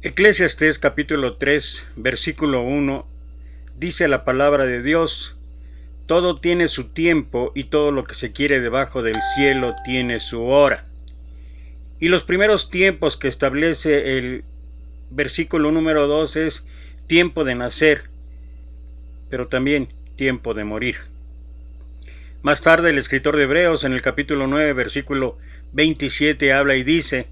Eclesiastés capítulo 3, versículo 1, dice la palabra de Dios: todo tiene su tiempo y todo lo que se quiere debajo del cielo tiene su hora. Y los primeros tiempos que establece el versículo número 2 es tiempo de nacer, pero también tiempo de morir. Más tarde el escritor de Hebreos en el capítulo 9, versículo 27 habla y dice: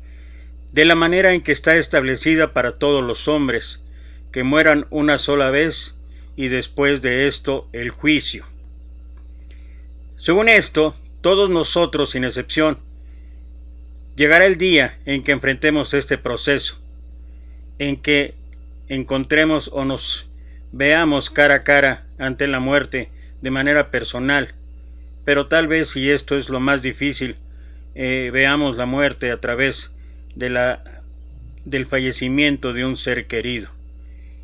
de la manera en que está establecida para todos los hombres, que mueran una sola vez, y después de esto el juicio. Según esto, todos nosotros, sin excepción, llegará el día en que enfrentemos este proceso, en que encontremos o nos veamos cara a cara ante la muerte de manera personal, pero tal vez, si esto es lo más difícil, veamos la muerte a través del fallecimiento de un ser querido.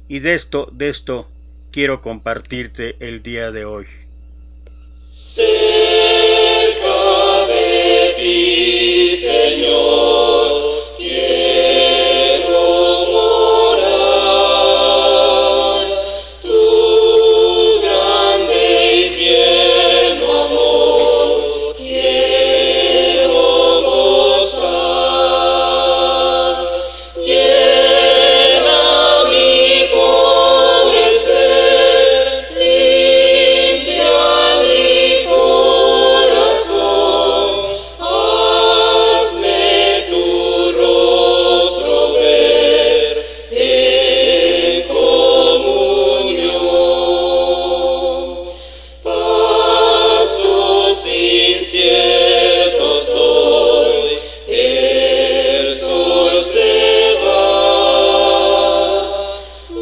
Y de esto quiero compartirte el día de hoy. Cerca de ti, Señor, quiero morar. Tu grande y tierno amor quiero gozar. Llena mi pobre ser, limpia mi corazón, hazme tu rostro ver en comunión. Pasos inciertos doy, el sol se va,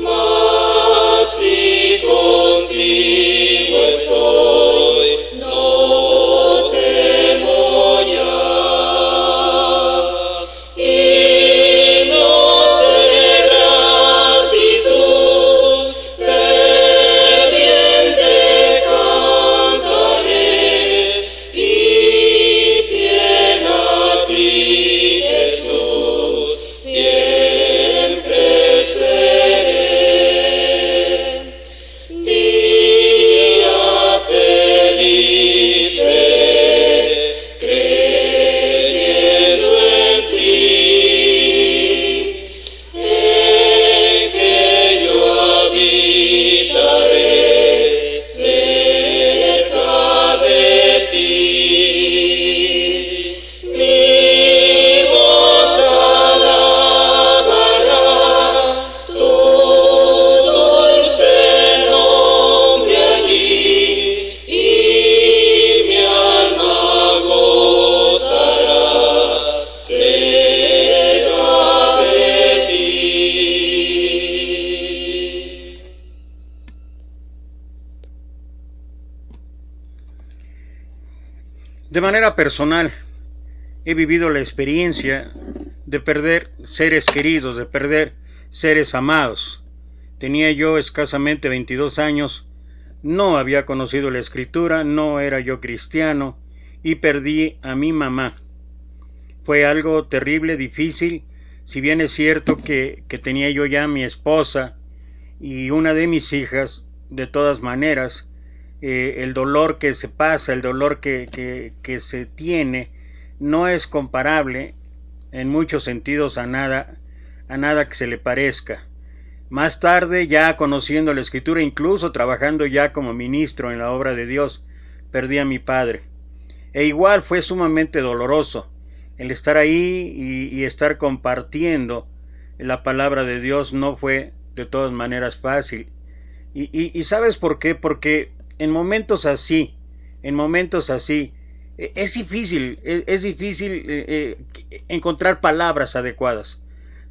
mas si contigo estoy, no temo ya. Himnos de gratitud ferviente cantaré, y fiel a ti, Jesús, siempre seré. Día feliz veré, creyendo en ti, en que yo habitaré cerca de ti. Mi voz alabará tu dulce nombre allí, y mi alma gozará cerca de ti. De manera personal, he vivido la experiencia de perder seres queridos, de perder seres amados. Tenía yo escasamente 22 años, no había conocido la Escritura, no era yo cristiano, y perdí a mi mamá. Fue algo terrible, difícil. Si bien es cierto que tenía yo ya mi esposa y una de mis hijas, de todas maneras, el dolor que se pasa, el dolor que se tiene, no es comparable en muchos sentidos a nada que se le parezca. Más tarde, ya conociendo la Escritura, incluso trabajando ya como ministro en la obra de Dios, perdí a mi padre. E igual fue sumamente doloroso el estar ahí y estar compartiendo la palabra de Dios. No fue de todas maneras fácil. Y ¿sabes por qué? Porque en momentos así, es difícil encontrar palabras adecuadas,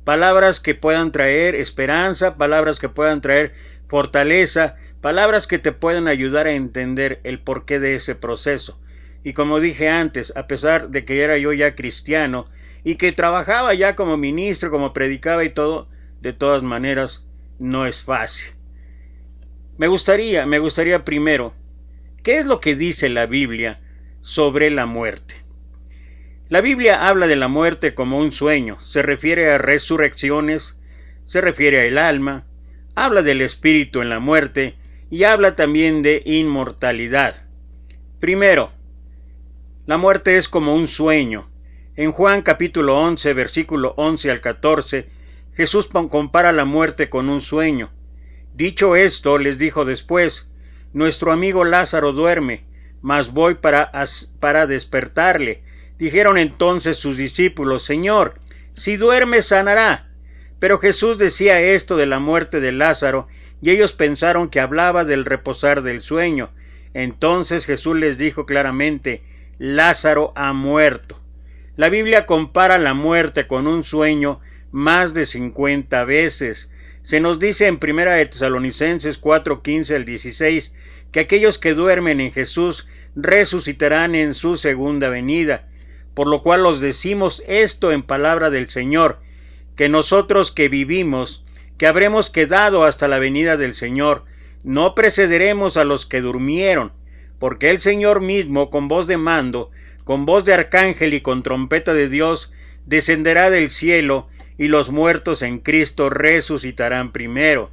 palabras que puedan traer esperanza, palabras que puedan traer fortaleza, palabras que te puedan ayudar a entender el porqué de ese proceso. Y como dije antes, a pesar de que era yo ya cristiano y que trabajaba ya como ministro, como predicaba y todo, de todas maneras no es fácil. Me gustaría primero, ¿qué es lo que dice la Biblia sobre la muerte? La Biblia habla de la muerte como un sueño, se refiere a resurrecciones, se refiere al alma, habla del espíritu en la muerte y habla también de inmortalidad. Primero, la muerte es como un sueño. En Juan capítulo 11, versículo 11 al 14, Jesús compara la muerte con un sueño. Dicho esto, les dijo después: nuestro amigo Lázaro duerme, mas voy para despertarle. Dijeron entonces sus discípulos: Señor, si duerme sanará. Pero Jesús decía esto de la muerte de Lázaro, y ellos pensaron que hablaba del reposar del sueño. Entonces Jesús les dijo claramente: Lázaro ha muerto. La Biblia compara la muerte con un sueño más de 50 veces. Se nos dice en 1 Tesalonicenses 4:15 al 16 que aquellos que duermen en Jesús resucitarán en su segunda venida, por lo cual os decimos esto en palabra del Señor, que nosotros que vivimos, que habremos quedado hasta la venida del Señor, no precederemos a los que durmieron, porque el Señor mismo, con voz de mando, con voz de arcángel y con trompeta de Dios, descenderá del cielo, y los muertos en Cristo resucitarán primero.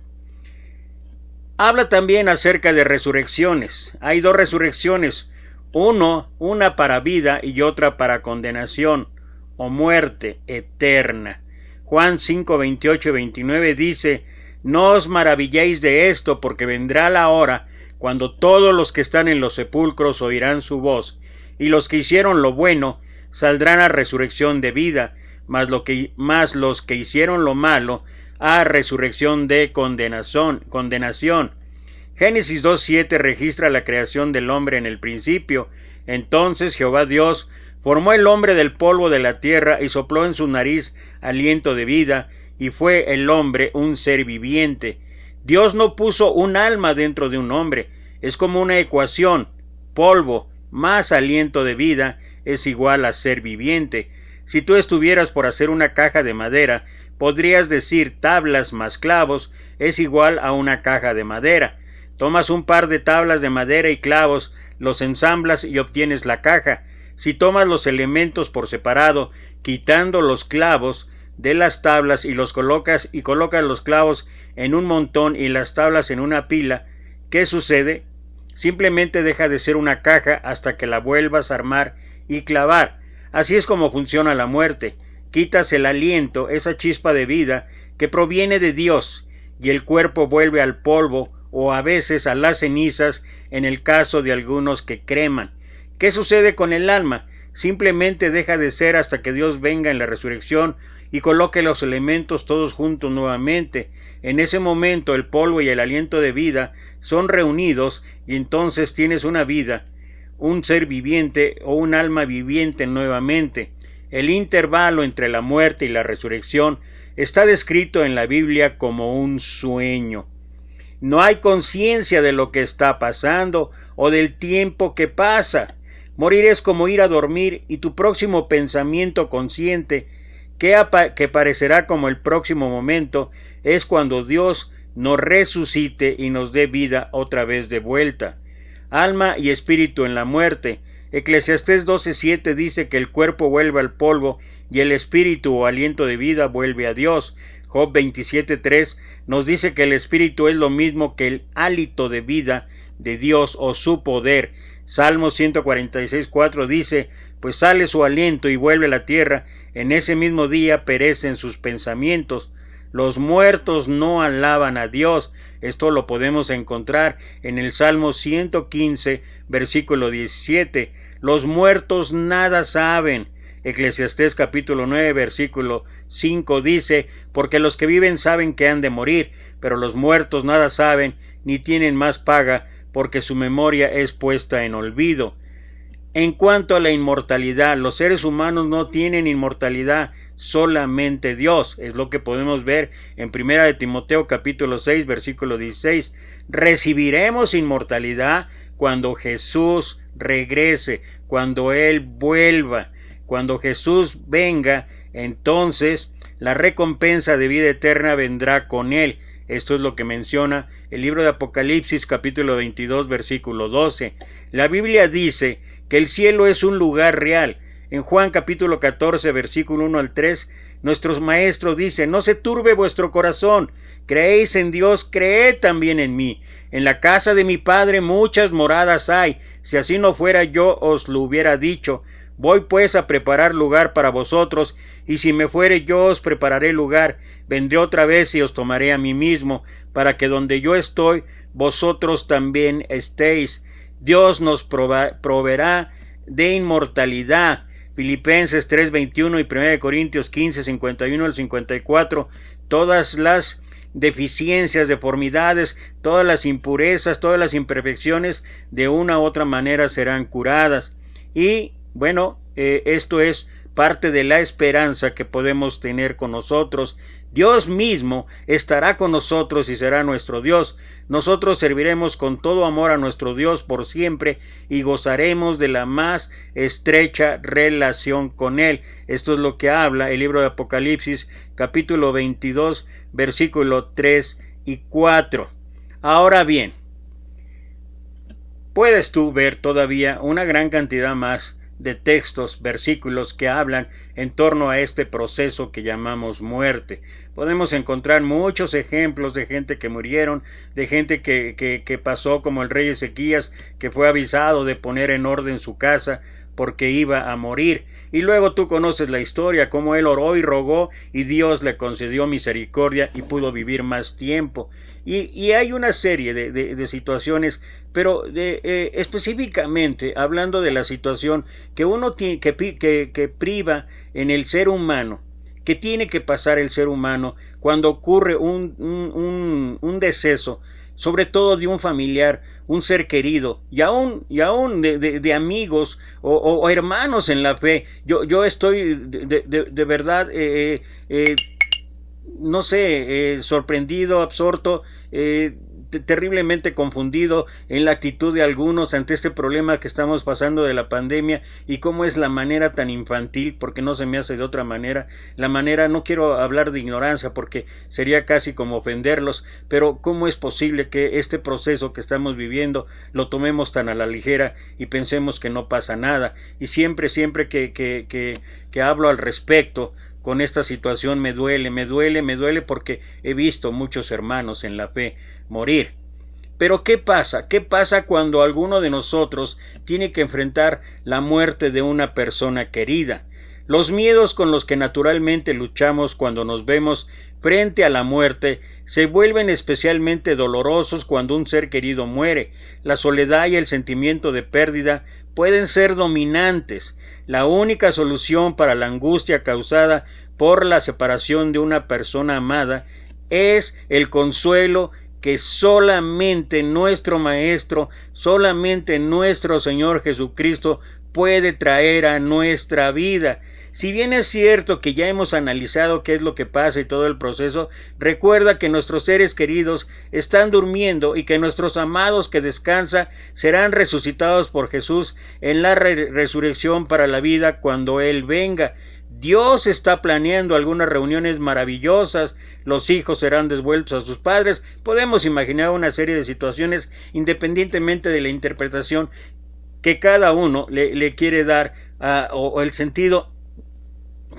Habla también acerca de resurrecciones. Hay dos resurrecciones, una para vida y otra para condenación o muerte eterna. Juan 5, 28 y 29 dice: no os maravilléis de esto, porque vendrá la hora cuando todos los que están en los sepulcros oirán su voz, y los que hicieron lo bueno saldrán a resurrección de vida, mas los que hicieron lo malo a resurrección de condenación. Génesis 2:7 registra la creación del hombre en el principio. Entonces Jehová Dios formó el hombre del polvo de la tierra y sopló en su nariz aliento de vida, y fue el hombre un ser viviente. Dios no puso un alma dentro de un hombre. Es como una ecuación: polvo más aliento de vida es igual a ser viviente. Si tú estuvieras por hacer una caja de madera, podrías decir tablas más clavos es igual a una caja de madera. Tomas un par de tablas de madera y clavos, los ensamblas y obtienes la caja. Si tomas los elementos por separado, quitando los clavos de las tablas y colocas los clavos en un montón y las tablas en una pila, ¿qué sucede? Simplemente deja de ser una caja hasta que la vuelvas a armar y clavar. Así es como funciona la muerte. Quitas el aliento, esa chispa de vida que proviene de Dios, y el cuerpo vuelve al polvo o a veces a las cenizas en el caso de algunos que creman. ¿Qué sucede con el alma? Simplemente deja de ser hasta que Dios venga en la resurrección y coloque los elementos todos juntos nuevamente. En ese momento el polvo y el aliento de vida son reunidos y entonces tienes una vida, un ser viviente o un alma viviente nuevamente. El intervalo entre la muerte y la resurrección está descrito en la Biblia como un sueño. No hay conciencia de lo que está pasando o del tiempo que pasa. Morir es como ir a dormir y tu próximo pensamiento consciente, que parecerá como el próximo momento, es cuando Dios nos resucite y nos dé vida otra vez de vuelta. Alma y espíritu en la muerte. Eclesiastés 12:7 dice que el cuerpo vuelve al polvo y el espíritu o aliento de vida vuelve a Dios. Job 27:3 nos dice que el espíritu es lo mismo que el hálito de vida de Dios o su poder. Salmo 146:4 dice: pues sale su aliento y vuelve a la tierra, en ese mismo día perecen sus pensamientos. Los muertos no alaban a Dios. Esto lo podemos encontrar en el Salmo 115, versículo 17. Los muertos nada saben. Eclesiastés capítulo 9, versículo 5 dice: porque los que viven saben que han de morir, pero los muertos nada saben, ni tienen más paga, porque su memoria es puesta en olvido. En cuanto a la inmortalidad, los seres humanos no tienen inmortalidad, solamente Dios. Es lo que podemos ver en 1 Timoteo capítulo 6, versículo 16. Recibiremos inmortalidad cuando Jesús regrese, cuando Él vuelva. Cuando Jesús venga, entonces la recompensa de vida eterna vendrá con Él. Esto es lo que menciona el libro de Apocalipsis capítulo 22, versículo 12. La Biblia dice que el cielo es un lugar real. En Juan capítulo 14, versículo 1 al 3, Nuestro maestro dice: no se turbe vuestro corazón, creéis en Dios, creed también en mí. En la casa de mi Padre muchas moradas hay, si así no fuera yo os lo hubiera dicho. Voy pues a preparar lugar para vosotros, y si me fuere yo os prepararé lugar. Vendré otra vez y os tomaré a mí mismo, para que donde yo estoy, vosotros también estéis. Dios nos proveerá de inmortalidad. Filipenses 3:21 y 1 Corintios 15:51 al 54. Todas las deficiencias, deformidades, todas las impurezas, todas las imperfecciones, de una u otra manera serán curadas. Y bueno, esto es parte de la esperanza que podemos tener con nosotros. Dios mismo estará con nosotros y será nuestro Dios. Nosotros serviremos con todo amor a nuestro Dios por siempre y gozaremos de la más estrecha relación con Él. Esto es lo que habla el libro de Apocalipsis, capítulo 22, versículo 3 y 4. Ahora bien, puedes tú ver todavía una gran cantidad más de textos, versículos que hablan en torno a este proceso que llamamos muerte. Podemos encontrar muchos ejemplos de gente que murieron, de gente que pasó como el rey Ezequías, que fue avisado de poner en orden su casa porque iba a morir. Y luego tú conoces la historia, cómo él oró y rogó y Dios le concedió misericordia y pudo vivir más tiempo. Y hay una serie de situaciones, pero específicamente hablando de la situación que uno tiene, que priva en el ser humano, que tiene que pasar el ser humano cuando ocurre un deceso, sobre todo de un familiar, un ser querido, y aún de amigos o hermanos en la fe. Yo estoy de verdad, no sé, sorprendido, absorto, terriblemente confundido en la actitud de algunos ante este problema que estamos pasando de la pandemia, y cómo es la manera tan infantil, porque no se me hace de otra manera, la manera, no quiero hablar de ignorancia porque sería casi como ofenderlos, pero cómo es posible que este proceso que estamos viviendo lo tomemos tan a la ligera y pensemos que no pasa nada. Y siempre que hablo al respecto con esta situación me duele porque he visto muchos hermanos en la fe morir. Pero ¿qué pasa? ¿Qué pasa cuando alguno de nosotros tiene que enfrentar la muerte de una persona querida? Los miedos con los que naturalmente luchamos cuando nos vemos frente a la muerte se vuelven especialmente dolorosos cuando un ser querido muere. La soledad y el sentimiento de pérdida pueden ser dominantes. La única solución para la angustia causada por la separación de una persona amada es el consuelo que solamente nuestro Maestro, solamente nuestro Señor Jesucristo puede traer a nuestra vida. Si bien es cierto que ya hemos analizado qué es lo que pasa y todo el proceso, recuerda que nuestros seres queridos están durmiendo y que nuestros amados que descansan serán resucitados por Jesús en la resurrección para la vida cuando Él venga. Dios está planeando algunas reuniones maravillosas, los hijos serán devueltos a sus padres. Podemos imaginar una serie de situaciones independientemente de la interpretación que cada uno le quiere dar o el sentido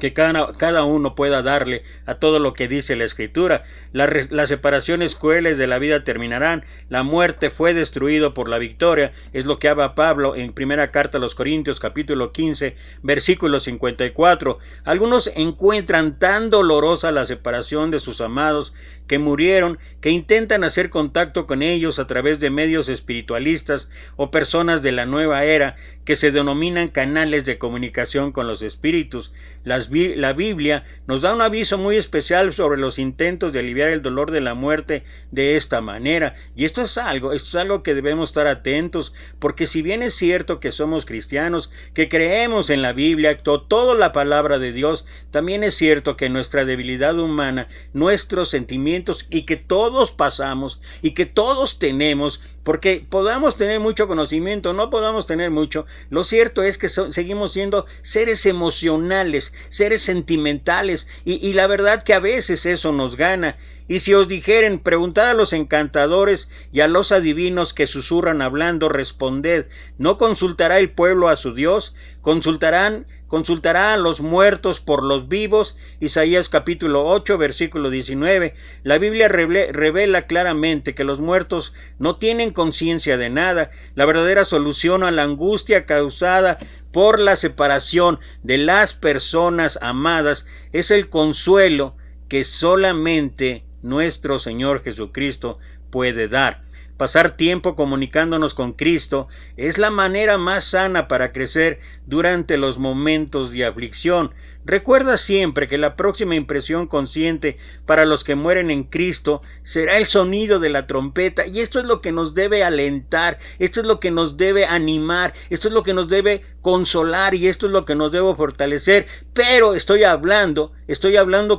que cada uno pueda darle a todo lo que dice la Escritura. Las separaciones crueles de la vida terminarán. La muerte fue destruido por la victoria. Es lo que habla Pablo en primera carta a los Corintios, capítulo 15, versículo 54. Algunos encuentran tan dolorosa la separación de sus amados que murieron, que intentan hacer contacto con ellos a través de medios espiritualistas o personas de la nueva era que se denominan canales de comunicación con los espíritus. La Biblia nos da un aviso muy especial sobre los intentos de aliviar el dolor de la muerte de esta manera, y esto es algo que debemos estar atentos, porque si bien es cierto que somos cristianos, que creemos en la Biblia, toda la palabra de Dios, también es cierto que nuestra debilidad humana, nuestros sentimientos, y que todos pasamos y que todos tenemos, porque podamos tener mucho conocimiento, no podamos tener mucho, lo cierto es que seguimos siendo seres emocionales, seres sentimentales, y la verdad que a veces eso nos gana. Y si os dijeren, preguntad a los encantadores y a los adivinos que susurran hablando, responded, ¿no consultará el pueblo a su Dios? ¿Consultará a los muertos por los vivos? Isaías capítulo 8, versículo 19. La Biblia revela claramente que los muertos no tienen conciencia de nada. La verdadera solución a la angustia causada por la separación de las personas amadas es el consuelo que solamente nuestro Señor Jesucristo puede dar. Pasar tiempo comunicándonos con Cristo es la manera más sana para crecer durante los momentos de aflicción. Recuerda siempre que la próxima impresión consciente para los que mueren en Cristo será el sonido de la trompeta, y esto es lo que nos debe alentar, esto es lo que nos debe animar, esto es lo que nos debe consolar y esto es lo que nos debe fortalecer. Pero estoy hablando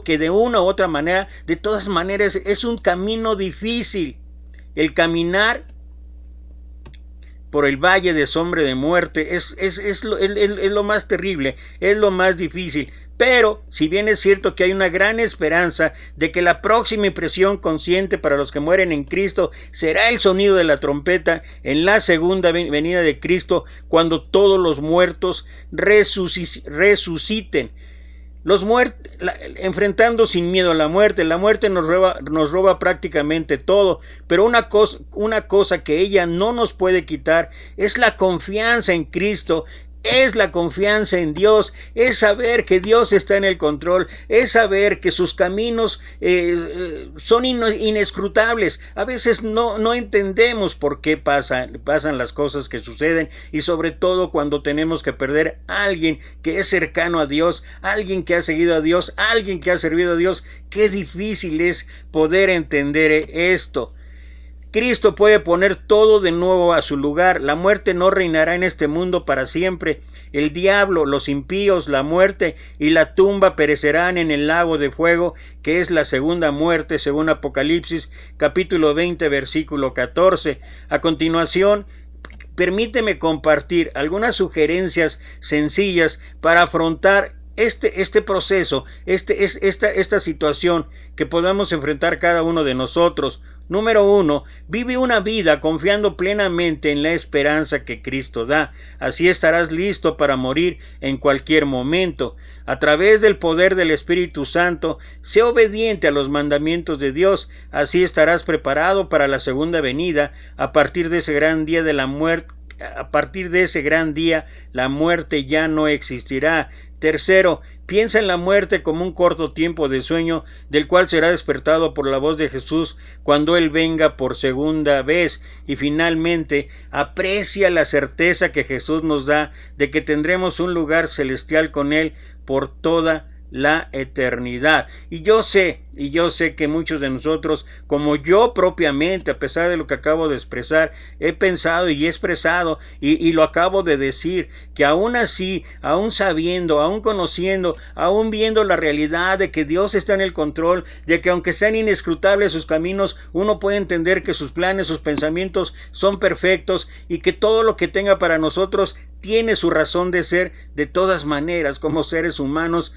que de una u otra manera, de todas maneras, es un camino difícil. El caminar por el valle de sombra de muerte es lo más terrible, es lo más difícil. Pero, si bien es cierto que hay una gran esperanza de que la próxima impresión consciente para los que mueren en Cristo será el sonido de la trompeta en la segunda venida de Cristo, cuando todos los muertos resuciten. Enfrentando sin miedo a la muerte nos roba prácticamente todo, pero una cosa que ella no nos puede quitar es la confianza en Cristo. Es la confianza en Dios, es saber que Dios está en el control, es saber que sus caminos son inescrutables. A veces no entendemos por qué pasan las cosas que suceden, y sobre todo cuando tenemos que perder a alguien que es cercano a Dios, alguien que ha seguido a Dios, alguien que ha servido a Dios. Qué difícil es poder entender esto. Cristo puede poner todo de nuevo a su lugar. La muerte no reinará en este mundo para siempre. El diablo, los impíos, la muerte y la tumba perecerán en el lago de fuego, que es la segunda muerte, según Apocalipsis capítulo 20, versículo 14. A continuación, permíteme compartir algunas sugerencias sencillas para afrontar este proceso, esta situación que podamos enfrentar cada uno de nosotros. Número 1. Vive una vida confiando plenamente en la esperanza que Cristo da. Así estarás listo para morir en cualquier momento. A través del poder del Espíritu Santo, sé obediente a los mandamientos de Dios. Así estarás preparado para la segunda venida. A partir de ese gran día la muerte ya no existirá. Tercero, piensa en la muerte como un corto tiempo de sueño, del cual será despertado por la voz de Jesús cuando Él venga por segunda vez. Y finalmente, aprecia la certeza que Jesús nos da de que tendremos un lugar celestial con Él por toda la eternidad. Y yo sé que muchos de nosotros, como yo propiamente, a pesar de lo que acabo de expresar, he pensado y he expresado y lo acabo de decir, que aún así, aún sabiendo, aún conociendo, aún viendo la realidad de que Dios está en el control, de que aunque sean inescrutables sus caminos, uno puede entender que sus planes, sus pensamientos son perfectos y que todo lo que tenga para nosotros tiene su razón de ser. De todas maneras, como seres humanos,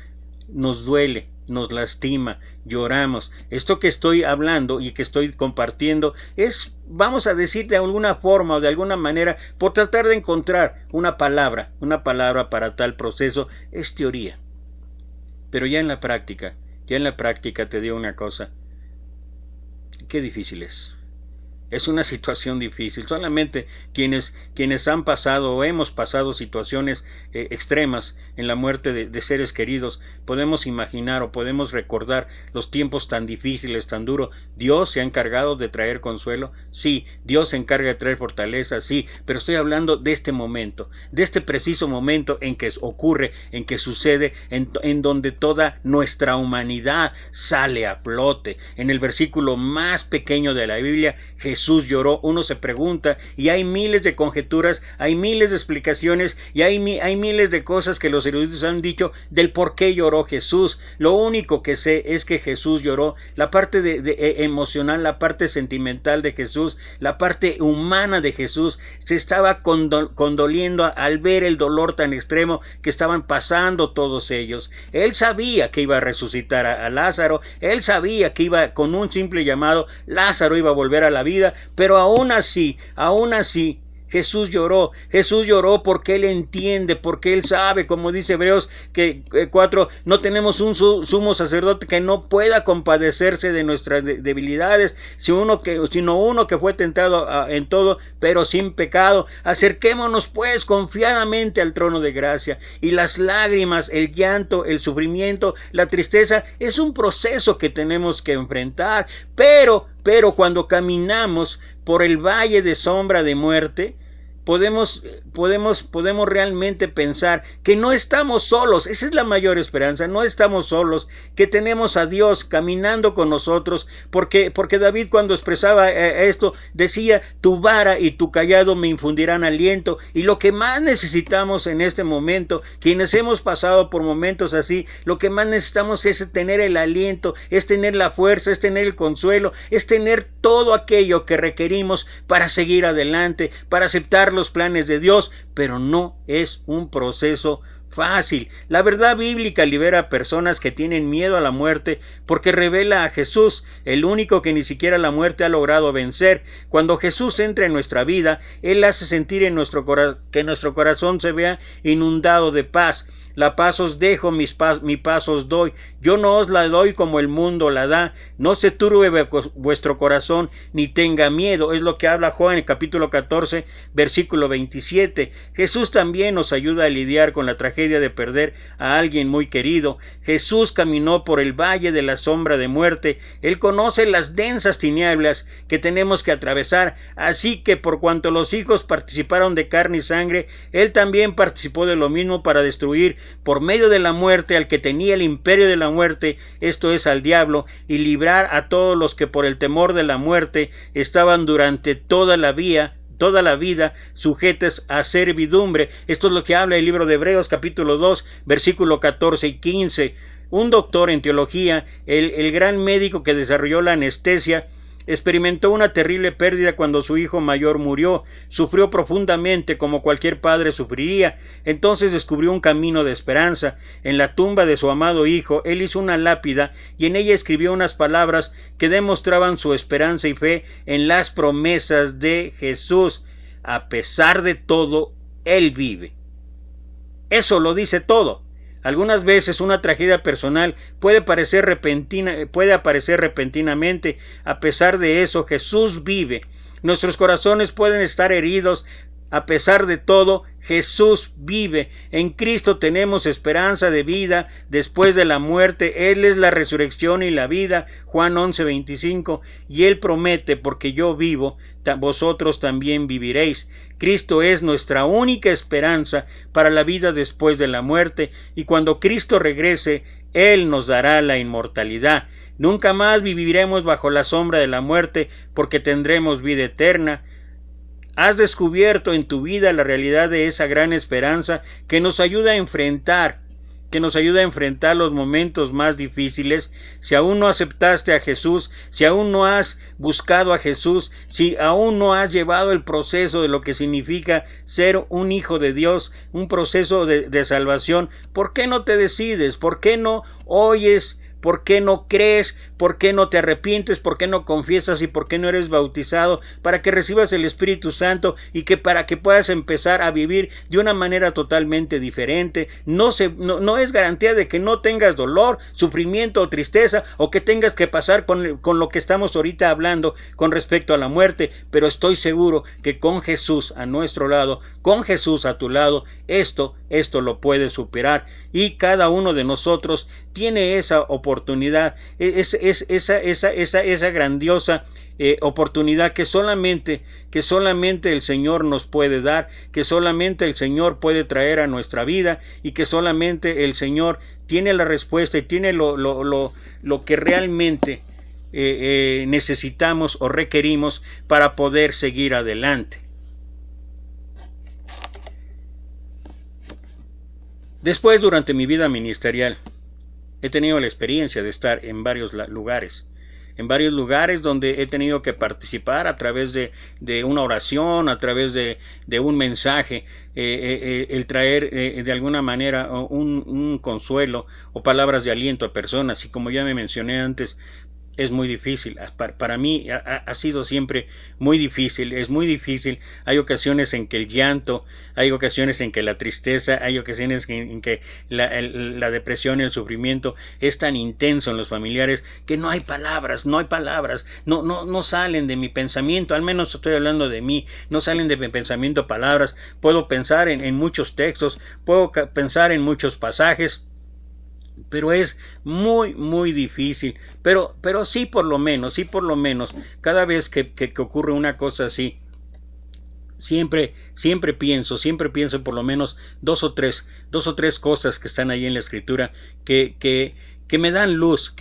nos duele, nos lastima, lloramos. Esto que estoy hablando y que estoy compartiendo es, vamos a decir, de alguna forma o de alguna manera, por tratar de encontrar una palabra para tal proceso, es teoría. Pero ya en la práctica te digo una cosa, qué difícil es. Es una situación difícil. Solamente quienes han pasado o hemos pasado situaciones extremas en la muerte de seres queridos podemos imaginar o podemos recordar los tiempos tan difíciles, tan duros. Dios se ha encargado de traer consuelo, sí. Dios se encarga de traer fortaleza, sí. Pero estoy hablando de este momento, de este preciso momento en que ocurre, en que sucede, en donde toda nuestra humanidad sale a flote. En el versículo más pequeño de la Biblia, Jesús Jesús lloró? Uno se pregunta, y hay miles de conjeturas, hay miles de explicaciones, y hay miles de cosas que los eruditos han dicho del por qué lloró Jesús. Lo único que sé es que Jesús lloró. La parte emocional, la parte sentimental de Jesús, la parte humana de Jesús, se estaba condoliendo al ver el dolor tan extremo que estaban pasando todos ellos. Él sabía que iba a resucitar a Lázaro, él sabía que iba con un simple llamado, Lázaro iba a volver a la vida, pero aún así, Jesús lloró porque Él entiende, porque Él sabe, como dice Hebreos 4, no tenemos un sumo sacerdote que no pueda compadecerse de nuestras debilidades, sino uno que fue tentado en todo, pero sin pecado. Acerquémonos pues confiadamente al trono de gracia. Y las lágrimas, el llanto, el sufrimiento, la tristeza, es un proceso que tenemos que enfrentar, pero cuando caminamos por el valle de sombra de muerte, podemos realmente pensar que no estamos solos. Esa es la mayor esperanza, no estamos solos, que tenemos a Dios caminando con nosotros, porque David, cuando expresaba esto, decía: tu vara y tu cayado me infundirán aliento. Y lo que más necesitamos en este momento, quienes hemos pasado por momentos así, lo que más necesitamos es tener el aliento, es tener la fuerza, es tener el consuelo, es tener todo aquello que requerimos para seguir adelante, para aceptar los planes de Dios, pero no es un proceso fácil. La verdad bíblica libera a personas que tienen miedo a la muerte, porque revela a Jesús, el único que ni siquiera la muerte ha logrado vencer. Cuando Jesús entra en nuestra vida, Él hace sentir que nuestro corazón se vea inundado de paz. La paz os dejo, mi paz os doy. Yo no os la doy como el mundo la da. No se turbe vuestro corazón, ni tenga miedo. Es lo que habla Juan en el capítulo 14, versículo 27. Jesús también nos ayuda a lidiar con la tragedia de perder a alguien muy querido. Jesús caminó por el valle de la sombra de muerte. Él conoce las densas tinieblas que tenemos que atravesar. Así que por cuanto los hijos participaron de carne y sangre, Él también participó de lo mismo para destruir por medio de la muerte al que tenía el imperio de la muerte, esto es, al diablo, y librar a todos los que por el temor de la muerte estaban durante toda la vida sujetas a servidumbre. Esto es lo que habla el libro de Hebreos capítulo 2, versículo 14 y 15. Un doctor en teología, el gran médico que desarrolló la anestesia, experimentó una terrible pérdida cuando su hijo mayor murió. Sufrió profundamente, como cualquier padre sufriría. Entonces descubrió un camino de esperanza. En la tumba de su amado hijo, él hizo una lápida y en ella escribió unas palabras que demostraban su esperanza y fe en las promesas de Jesús. A pesar de todo, Él vive. Eso lo dice todo. Algunas veces una tragedia personal puede aparecer repentinamente. A pesar de eso, Jesús vive. Nuestros corazones pueden estar heridos. A pesar de todo, Jesús vive. En Cristo tenemos esperanza de vida después de la muerte. Él es la resurrección y la vida. Juan 11:25. Y Él promete: porque yo vivo, vosotros también viviréis. Cristo es nuestra única esperanza para la vida después de la muerte, y cuando Cristo regrese, Él nos dará la inmortalidad. Nunca más viviremos bajo la sombra de la muerte, porque tendremos vida eterna. Has descubierto en tu vida la realidad de esa gran esperanza que nos ayuda a enfrentar los momentos más difíciles. Si aún no aceptaste a Jesús, si aún no has buscado a Jesús, si aún no has llevado el proceso de lo que significa ser un hijo de Dios, un proceso de salvación, ¿por qué no te decides? ¿Por qué no oyes? ¿Por qué no crees? ¿Por qué no te arrepientes? ¿Por qué no confiesas? ¿Y por qué no eres bautizado? Para que recibas el Espíritu Santo y para que puedas empezar a vivir de una manera totalmente diferente. No es garantía de que no tengas dolor, sufrimiento o tristeza, o que tengas que pasar con lo que estamos ahorita hablando con respecto a la muerte, pero estoy seguro que con Jesús a nuestro lado, con Jesús a tu lado, esto lo puedes superar, y cada uno de nosotros tiene esa oportunidad, esa grandiosa oportunidad que solamente el Señor nos puede dar, que solamente el Señor puede traer a nuestra vida, y que solamente el Señor tiene la respuesta y tiene lo que realmente necesitamos o requerimos para poder seguir adelante. Después, durante mi vida ministerial, he tenido la experiencia de estar en varios lugares donde he tenido que participar a través de una oración, a través de un mensaje, el traer de alguna manera un consuelo o palabras de aliento a personas. Y como ya me mencioné antes, es muy difícil. Para mí ha sido siempre muy difícil, es muy difícil. Hay ocasiones en que el llanto, hay ocasiones en que la tristeza, hay ocasiones en que la depresión y el sufrimiento es tan intenso en los familiares que no hay palabras, no salen de mi pensamiento. Al menos estoy hablando de mí, no salen de mi pensamiento palabras. Puedo pensar en muchos textos, puedo pensar en muchos pasajes, pero es muy difícil. Pero sí por lo menos, cada vez que ocurre una cosa así, siempre pienso por lo menos dos o tres cosas que están ahí en la Escritura que me dan luz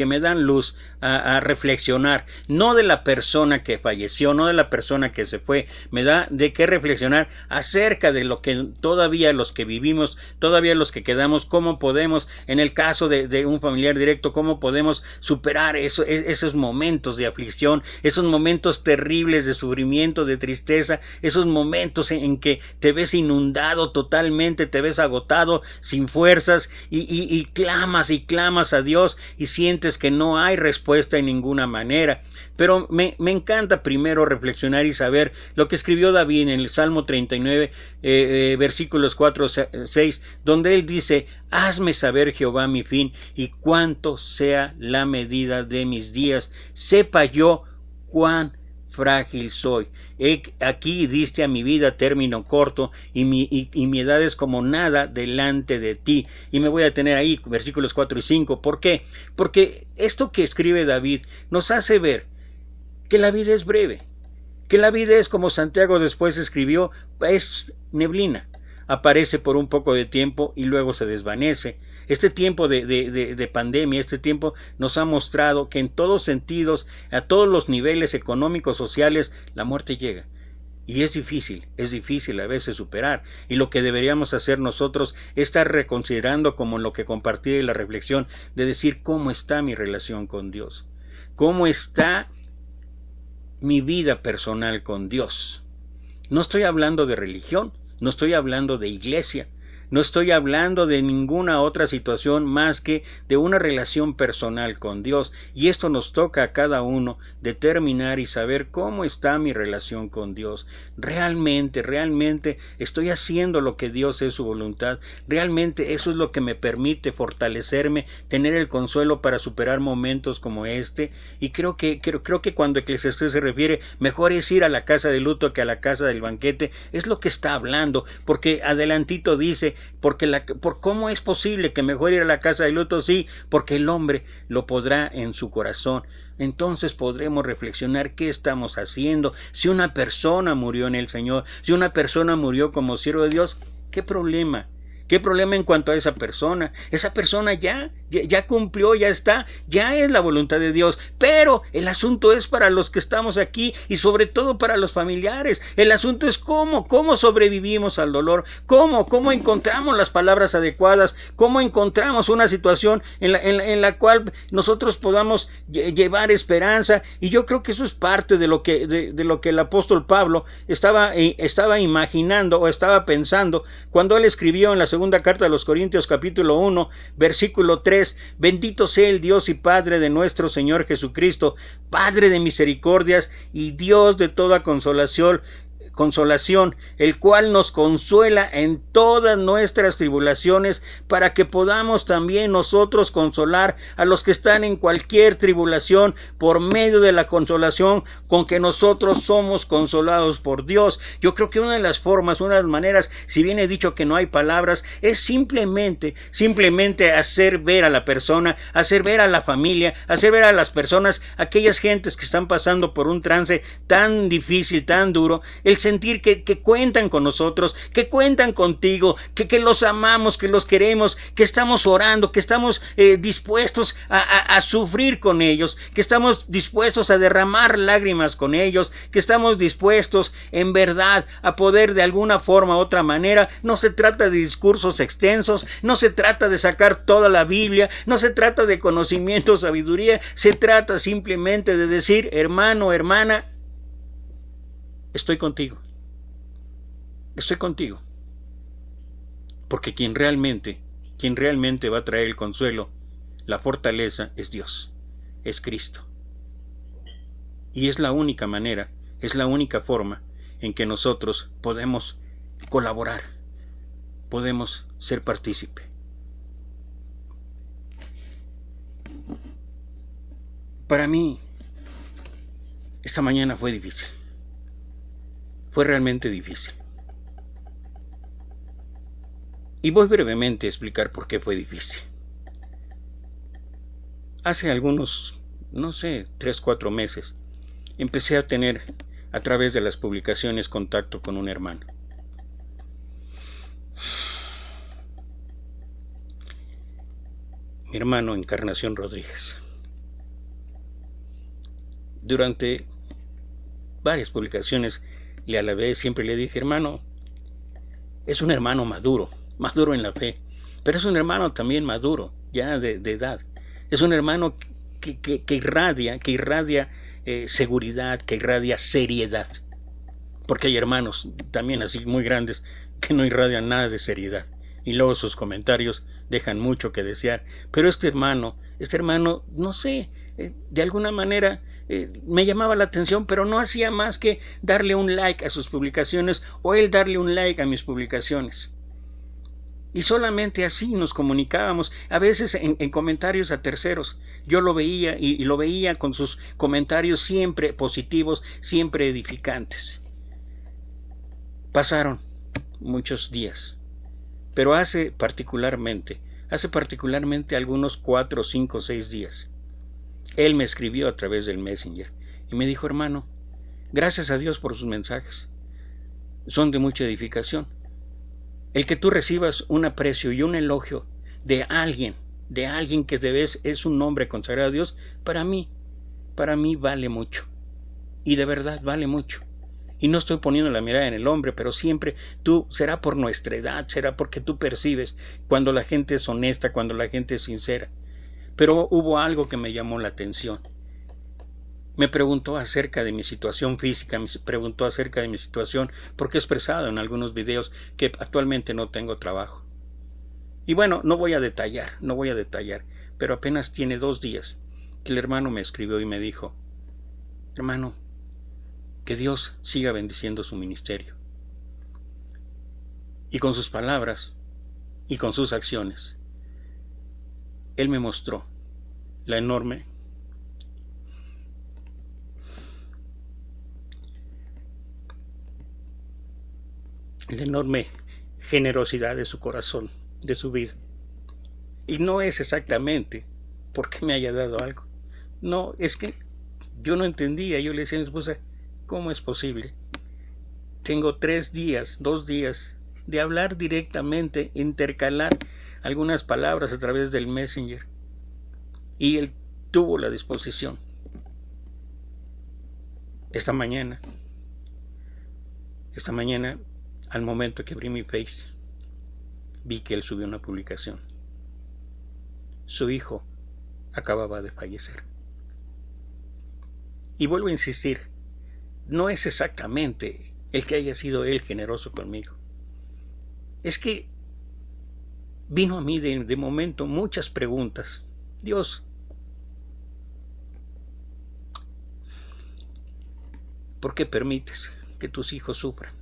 a reflexionar, no de la persona que falleció, no de la persona que se fue. Me da de qué reflexionar acerca de lo que todavía los que vivimos, todavía los que quedamos, cómo podemos, en el caso de un familiar directo, cómo podemos superar esos momentos de aflicción, esos momentos terribles de sufrimiento, de tristeza, esos momentos en que te ves inundado totalmente, te ves agotado, sin fuerzas, y clamas a Dios y sientes que no hay respuesta en ninguna manera. Pero me encanta primero reflexionar y saber lo que escribió David en el Salmo 39, versículos 4-6, donde él dice: hazme saber, Jehová, mi fin, y cuánto sea la medida de mis días. Sepa yo cuán frágil soy. Aquí diste a mi vida término corto, y mi edad es como nada delante de ti. Y me voy a detener ahí, versículos 4 y 5. ¿Por qué? Porque esto que escribe David nos hace ver que la vida es breve, que la vida es, como Santiago después escribió, es neblina. Aparece por un poco de tiempo y luego se desvanece. Este tiempo de pandemia, este tiempo nos ha mostrado que en todos sentidos, a todos los niveles económicos, sociales, la muerte llega. Y es difícil a veces superar. Y lo que deberíamos hacer nosotros es estar reconsiderando, como lo que compartí en la reflexión, de decir: ¿cómo está mi relación con Dios? ¿Cómo está mi vida personal con Dios? No estoy hablando de religión, no estoy hablando de iglesia, no estoy hablando de ninguna otra situación más que de una relación personal con Dios. Y esto nos toca a cada uno determinar y saber cómo está mi relación con Dios. Realmente estoy haciendo lo que Dios es su voluntad. Realmente eso es lo que me permite fortalecerme, tener el consuelo para superar momentos como este. Y creo que cuando Eclesiastés se refiere, mejor es ir a la casa de luto que a la casa del banquete, es lo que está hablando, porque adelantito dice: por cómo es posible que mejor ir a la casa de luto. Sí, porque el hombre lo podrá en su corazón. Entonces podremos reflexionar qué estamos haciendo. Si una persona murió en el Señor, si una persona murió como siervo de Dios, ¿qué problema? ¿Qué problema en cuanto a esa persona? Esa persona ya cumplió, ya está, ya es la voluntad de Dios. Pero el asunto es para los que estamos aquí y sobre todo para los familiares. El asunto es cómo sobrevivimos al dolor, cómo encontramos las palabras adecuadas, cómo encontramos una situación en la cual nosotros podamos llevar esperanza. Y yo creo que eso es parte de lo que el apóstol Pablo estaba imaginando o estaba pensando cuando él escribió en la segunda carta de los Corintios, capítulo 1, versículo 3: bendito sea el Dios y Padre de nuestro Señor Jesucristo, Padre de misericordias y Dios de toda consolación, el cual nos consuela en todas nuestras tribulaciones, para que podamos también nosotros consolar a los que están en cualquier tribulación por medio de la consolación con que nosotros somos consolados por Dios. Yo creo que una de las formas, una de las maneras, si bien he dicho que no hay palabras, es simplemente hacer ver a la persona, hacer ver a la familia, hacer ver a las personas, aquellas gentes que están pasando por un trance tan difícil, tan duro. El sentir que cuentan con nosotros, que cuentan contigo, que los amamos, que los queremos, que estamos orando, que estamos dispuestos a sufrir con ellos, que estamos dispuestos a derramar lágrimas con ellos, que estamos dispuestos en verdad a poder de alguna forma u otra manera. No se trata de discursos extensos, no se trata de sacar toda la Biblia, no se trata de conocimiento, sabiduría, se trata simplemente de decir: hermano, hermana, estoy contigo, porque quien realmente va a traer el consuelo, la fortaleza, es Dios, es Cristo. Y es la única manera, es la única forma en que nosotros podemos colaborar, podemos ser partícipe. Para mí, esta mañana fue difícil. Fue realmente difícil. Y voy brevemente a explicar por qué fue difícil. Hace algunos, 3-4 meses, empecé a tener, a través de las publicaciones, contacto con un hermano. Mi hermano Encarnación Rodríguez. Durante varias publicaciones le alabé, siempre le dije: hermano, es un hermano maduro en la fe, pero es un hermano también maduro, ya de edad. Es un hermano que irradia seguridad, que irradia seriedad. Porque hay hermanos también así muy grandes que no irradian nada de seriedad. Y luego sus comentarios dejan mucho que desear. Pero este hermano, no sé, de alguna manera me llamaba la atención, pero no hacía más que darle un like a sus publicaciones o él darle un like a mis publicaciones. Y solamente así nos comunicábamos, a veces en comentarios a terceros. Yo lo veía y lo veía con sus comentarios siempre positivos, siempre edificantes. Pasaron muchos días, pero hace particularmente algunos 4, 5, 6 días, él me escribió a través del Messenger y me dijo: hermano, gracias a Dios por sus mensajes, son de mucha edificación. El que tú recibas un aprecio y un elogio de alguien que es un nombre consagrado a Dios, para mí vale mucho. Y de verdad vale mucho. Y no estoy poniendo la mirada en el hombre, pero siempre será por nuestra edad, será porque tú percibes cuando la gente es honesta, cuando la gente es sincera. Pero hubo algo que me llamó la atención. Me preguntó acerca de mi situación física, me preguntó acerca de mi situación, porque he expresado en algunos videos que actualmente no tengo trabajo. Y bueno, no voy a detallar, pero apenas tiene 2 días que el hermano me escribió y me dijo: hermano, que Dios siga bendiciendo su ministerio. Y con sus palabras y con sus acciones, él me mostró la enorme generosidad de su corazón, de su vida. Y no es exactamente porque me haya dado algo. No, es que yo no entendía. Yo le decía a mi esposa: ¿cómo es posible? Tengo 2 días de hablar directamente, intercalar algunas palabras a través del Messenger. Y él tuvo la disposición. Esta mañana, al momento que abrí mi Face, vi que él subió una publicación. Su hijo acababa de fallecer. Y vuelvo a insistir, no es exactamente el que haya sido él generoso conmigo. Es que vino a mí de momento muchas preguntas. Dios, ¿por qué permites que tus hijos sufran?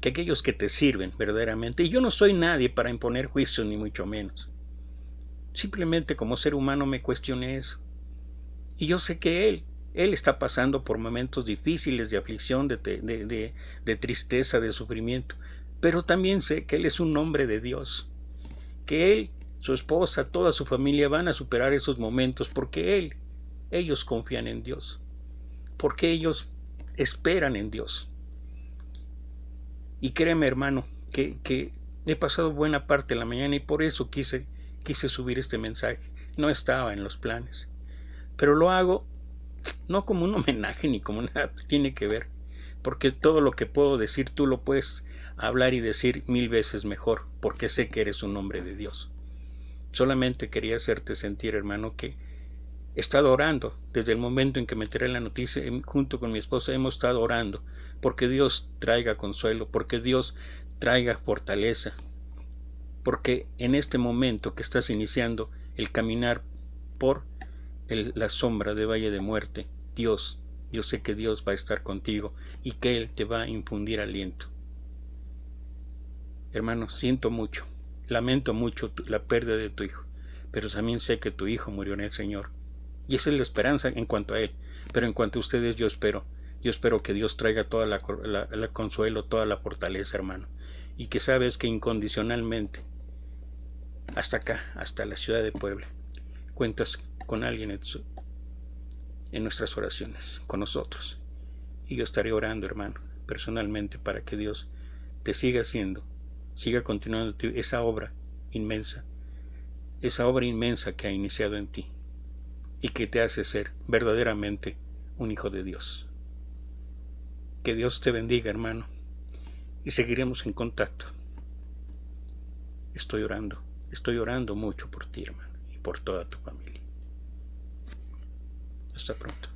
Que aquellos que te sirven verdaderamente, y yo no soy nadie para imponer juicio ni mucho menos, simplemente como ser humano me cuestioné eso, y yo sé que él está pasando por momentos difíciles de aflicción, de tristeza, de sufrimiento, pero también sé que él es un hombre de Dios, que él, su esposa, toda su familia van a superar esos momentos porque ellos confían en Dios, porque ellos esperan en Dios. Y créeme, hermano, que he pasado buena parte de la mañana y por eso quise subir este mensaje. No estaba en los planes, pero lo hago no como un homenaje ni como nada tiene que ver, porque todo lo que puedo decir tú lo puedes hablar y decir 1000 veces mejor, porque sé que eres un hombre de Dios. Solamente quería hacerte sentir, hermano, que he estado orando desde el momento en que me enteré la noticia. Junto con mi esposa hemos estado orando porque Dios traiga consuelo, porque Dios traiga fortaleza, porque en este momento que estás iniciando el caminar por la sombra de valle de muerte, yo sé que Dios va a estar contigo y que Él te va a infundir aliento. Hermano, siento mucho, lamento mucho la pérdida de tu hijo, pero también sé que tu hijo murió en el Señor. Y esa es la esperanza en cuanto a Él. Pero en cuanto a ustedes, yo espero que Dios traiga toda la consuelo, toda la fortaleza, hermano. Y que sabes que incondicionalmente, hasta acá, hasta la ciudad de Puebla, cuentas con alguien en nuestras oraciones, con nosotros. Y yo estaré orando, hermano, personalmente, para que Dios te siga haciendo, siga continuando esa obra inmensa que ha iniciado en ti y que te hace ser verdaderamente un hijo de Dios. Que Dios te bendiga, hermano, y seguiremos en contacto. Estoy orando mucho por ti, hermano, y por toda tu familia. Hasta pronto.